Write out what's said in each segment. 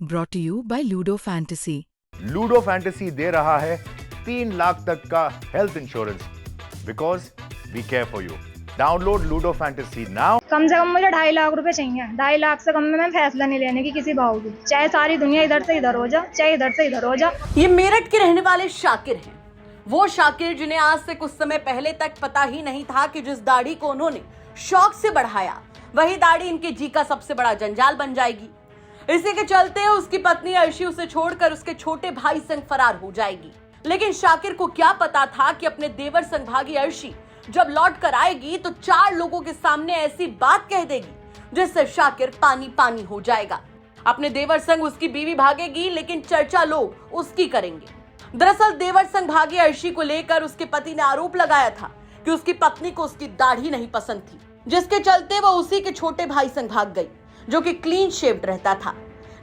Brought to you by Ludo Fantasy. Ludo Fantasy दे रहा है 3 लाख तक का health insurance because we care for you. Download Ludo Fantasy now. कम से कम मुझे 2.5 लाख रुपए चाहिए। 2.5 लाख से कम में मैं फैसला नहीं लेने की किसी भाव की, चाहे सारी दुनिया इधर से इधर हो जा, चाहे इधर से इधर हो जा। ये मेरठ के रहने वाले शाकिर हैं, वो शाकिर जिन्हें आज से कुछ समय पहले तक पता ही नहीं था कि जिस दाढ़ी को उन्होंने शौक से बढ़ाया वही दाढ़ी इनके जी का सबसे बड़ा जंजाल बन जाएगी। इसी के चलते उसकी पत्नी अर्शी उसे छोड़कर उसके छोटे भाई संग फरार हो जाएगी। लेकिन शाकिर को क्या पता था कि अपने देवर संग भागी अर्शी जब लौट कर आएगी तो 4 लोगों के सामने ऐसी बात कह देगी जिससे शाकिर पानी पानी हो जाएगा। अपने देवर संग उसकी बीवी भागेगी, लेकिन चर्चा लोग उसकी करेंगे। दरअसल देवर संग भागी अर्शी को लेकर उसके पति ने आरोप लगाया था कि उसकी पत्नी को उसकी दाढ़ी नहीं पसंद थी, जिसके चलते वो उसी के छोटे भाई संग भाग गई जो कि क्लीन शेव्ड रहता था।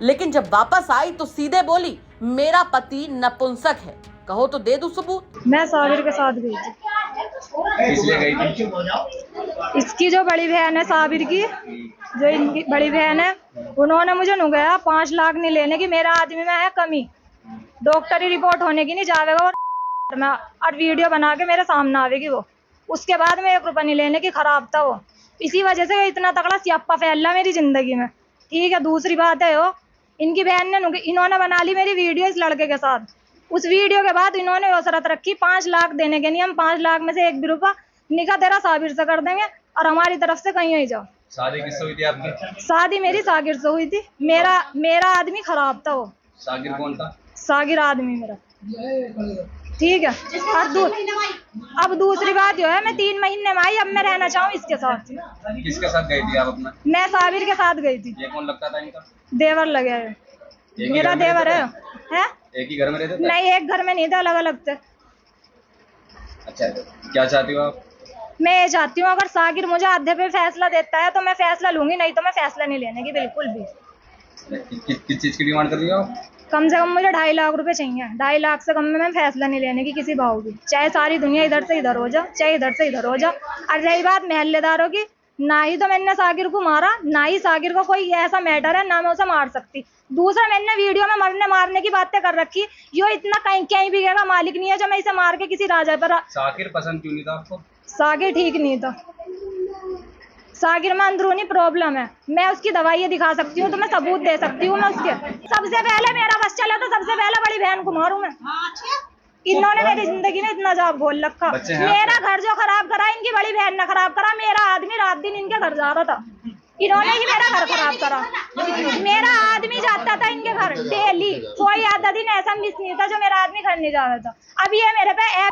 लेकिन जब वापस आई तो सीधे बोली, मेरा पति नपुंसक है, कहो तो दे दूं सबूत। मैं साबिर के साथ गई थी। इसलिए गई थी? इसकी जो बड़ी बहन है साबिर की, जो इनकी बड़ी बहन है, उन्होंने मुझे नुगाया 5 लाख नहीं लेने की, मेरा आदमी में है कमी, डॉक्टरी रिपोर्ट होने की नहीं जाएगा और वीडियो बना के मेरे सामने आवेगी वो। उसके बाद में 1 रुपया नहीं लेने की, खराब था वो। इसी वजह से इतना तगड़ा स्यापा फैला मेरी जिंदगी में। ठीक है, दूसरी बात है वो इनकी बहन ने इन्होंने बना ली मेरी वीडियो इस लड़के के साथ। उस वीडियो के बाद इन्होंने शर्त रखी 5 लाख देने के नहीं, हम 5 लाख में से 1 भी रुपया निकाह तेरा साबिर से कर देंगे और हमारी तरफ से कहीं ही जाओ। शादी किससे हुई थी आपकी? शादी मेरी सागिर से हुई थी। मेरा आदमी खराब था वो। शागिर कौन था? सागिर आदमी मेरा। ठीक है, और अब दूसरी बात जो है, मैं 3 महीने में आई, अब मैं रहना चाहूँ इसके साथ। किसके साथ गई थी आप अपना? मैं साबिर के साथ गई थी। ये कौन लगता था इनका? देवर लगे है, मेरा देवर है। एक ही घर में रहते थे? नहीं, एक घर में नहीं थे, अलग अलग थे। अच्छा, क्या चाहती हो आप? मैं ये चाहती हूँ अगर सागिर मुझे आधे पे फैसला देता है तो मैं फैसला लूंगी, नहीं तो मैं फैसला नहीं लेने की बिल्कुल भी। किस चीज की डिमांड कर रही हो आप? कम से कम मुझे 2.5 लाख रुपए चाहिए। 2.5 लाख से कम में मैं फैसला नहीं लेने की किसी भाव की, चाहे सारी दुनिया इधर से इधर हो जा, चाहे इधर से इधर हो जा। और रही बात महल्लेदारों की, ना ही तो मैंने सागिर को मारा, ना ही सागिर को कोई ऐसा मैटर है, ना मैं उसे मार सकती। दूसरा, मैंने वीडियो में मारने की बातें कर रखी, यो इतना कहीं बिगेगा मालिक नहीं है जो मैं इसे मार के किसी राजा पर। सागिर पसंद क्यों नहीं था आपको? सागिर ठीक नहीं था। सागिर में अंदरूनी प्रॉब्लम है, मैं उसकी दवाइयाँ दिखा सकती हूँ, तो मैं सबूत दे सकती हूँ। मैं उसके सबसे पहले मेरा बस चला तो सबसे पहले बड़ी बहन को मारूं मैं। इन्होंने मेरी जिंदगी में इतना जाब घोल रखा। मेरा घर जो खराब करा इनकी बड़ी बहन ने खराब करा। मेरा आदमी रात दिन इनके घर जा रहा था, इन्होंने ही मेरा घर खराब करा। मेरा आदमी जाता था इनके घर डेली, कोई आधा दिन ऐसा मिस नहीं था जो मेरा आदमी घर नहीं जा रहा था। अब ये मेरे पे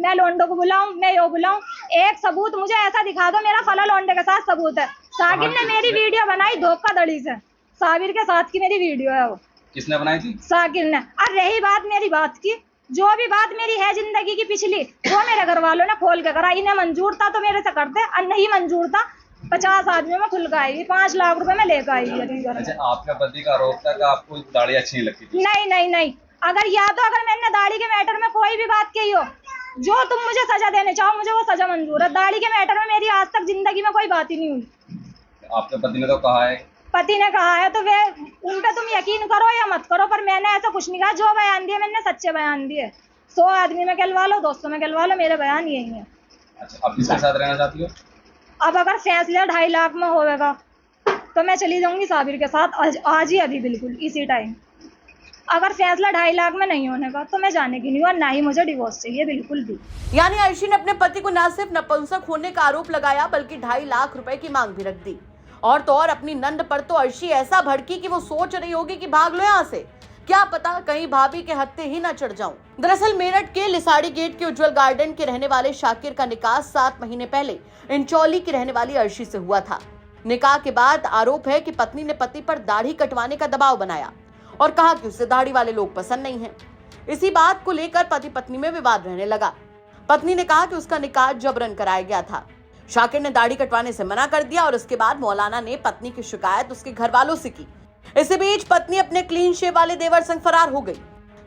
मैं लोंडो को बुलाऊं, मैं यो बुलाऊं, एक सबूत मुझे ऐसा दिखा दो, मेरा फला लोंडे के साथ सबूत है। सागिर ने मेरी वीडियो बनाई धोखाधड़ी से, साबिर के साथ की मेरी वीडियो है वो। किसने बनाई थी? सागिर ने। और रही बात मेरी बात की, जो भी बात मेरी है जिंदगी की पिछली, वो मेरे घर वालों ने खोल के करा। इन्हें मंजूर था तो मेरे से करते, और नहीं मंजूर था 50 आदमियों में खुल के आएगी, 5 लाख रुपए में लेकर आएगी। अच्छा, आपका पति का आरोप था कि आपको दाढ़ी अच्छी नहीं लगती थी? नहीं, अगर मैंने दाढ़ी के मैटर में कोई भी बात कही हो, जो तुम मुझे सजा देने चाहो, मुझे वो सजा मंजूर है। दाढ़ी के मैटर में मेरी आज तक जिंदगी में कोई बात ही नहीं हुई। आपके पति ने तो कहा है। पति ने कहा है तो वे उन पे तुम यकीन करो या मत करो, पर मैंने ऐसा कुछ नहीं कहा। जो बयान दिए मैंने सच्चे बयान दिए। 100 आदमी में कहलवा लो, 200 में कहलवा लो, मेरे बयान यही है। अच्छा, अब किसके साथ रहना चाहती हो? अब अगर फैसला 2.5 लाख में होगा तो मैं चली जाऊंगी साबिर के साथ, आज ही, अभी, बिल्कुल इसी टाइम। अगर फैसला 2.5 लाख में नहीं होने का तो मैं जाने की नहीं हूँ, और ना ही मुझे डिवोर्स चाहिए बिल्कुल भी। यानी अर्शी ने अपने पति को न सिर्फ नपुंसक होने का आरोप लगाया बल्कि 2.5 लाख रुपए की मांग भी रख दी। और तो और अपनी नंद पर तो अर्शी ऐसा भड़की कि वो सोच रही होगी कि भाग लो यहाँ से, क्या पता कहीं भाभी के हत्थे ही न चढ़ जाऊं। दरअसल मेरठ के लिसाड़ी गेट के उज्जवल गार्डन के रहने वाले शाकिर का निकाह 7 महीने पहले इंचौली की रहने वाली अर्शी से हुआ था। निकाह के बाद आरोप है कि पत्नी ने पति पर दाढ़ी कटवाने का दबाव बनाया और कहा कि उसे दाढ़ी वाले लोग पसंद नहीं हैं। इसी बात को लेकर पति पत्नी में विवाद रहने लगा। पत्नी ने कहा कि उसका निकाह जबरन कराया गया था। शाकिर ने दाढ़ी कटवाने से मना कर दिया और उसके बाद मौलाना ने पत्नी की शिकायत उसके घर वालों से की। इसी बीच पत्नी अपने क्लीन शेव वाले देवर संग फरार हो गई।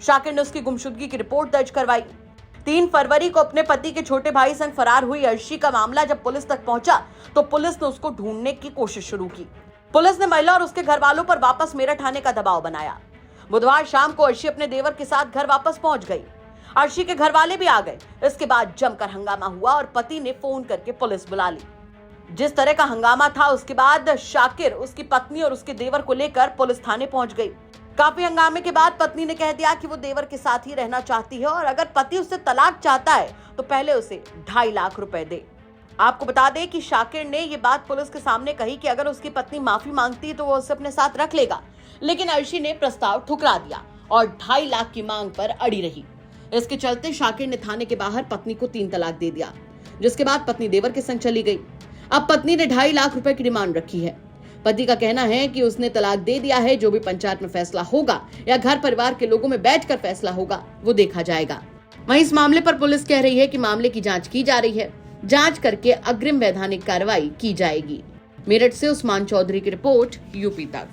शाकिर ने उसकी गुमशुदगी की रिपोर्ट दर्ज करवाई। 3 फरवरी को अपने पति के छोटे भाई संग फरार हुई अर्शी का मामला जब पुलिस तक पहुंचा तो पुलिस ने उसको ढूंढने की कोशिश शुरू की। पुलिस ने महिला और उसके घर वालों पर वापस मेरठ आने का दबाव बनाया। बुधवार शाम को अर्शी अपने देवर के साथ घर वापस पहुंच गई। अर्शी के घर वाले भी आ गए। इसके बाद जमकर हंगामा हुआ और पति ने फोन करके पुलिस बुला ली। जिस तरह का हंगामा था, उसके बाद शाकिर उसकी पत्नी और उसके देवर को लेकर पुलिस थाने पहुंच गई। काफी हंगामे के बाद पत्नी ने कह दिया कि वो देवर के साथ ही रहना चाहती है और अगर पति उससे तलाक चाहता है तो पहले उसे 2.5 लाख रुपए दे। आपको बता दें कि शाकिर ने ये बात पुलिस के सामने कही कि अगर उसकी पत्नी माफी मांगती तो वो उसे अपने साथ रख लेगा, लेकिन अर्शी ने प्रस्ताव ठुकरा दिया और 2.5 लाख की मांग पर अड़ी रही। इसके चलते शाकिर ने थाने के बाहर पत्नी को 3 तलाक दे दिया, जिसके बाद पत्नी देवर के संग चली गई। अब पत्नी ने 2.5 लाख रुपए की डिमांड रखी है। पति का कहना है कि उसने तलाक दे दिया है, जो भी पंचायत में फैसला होगा या घर परिवार के लोगों में बैठकर फैसला होगा वो देखा जाएगा। वहीं इस मामले पर पुलिस कह रही है कि मामले की जांच की जा रही है, जांच करके अग्रिम वैधानिक कार्रवाई की जाएगी। मेरठ से उस्मान चौधरी की रिपोर्ट, यूपी तक।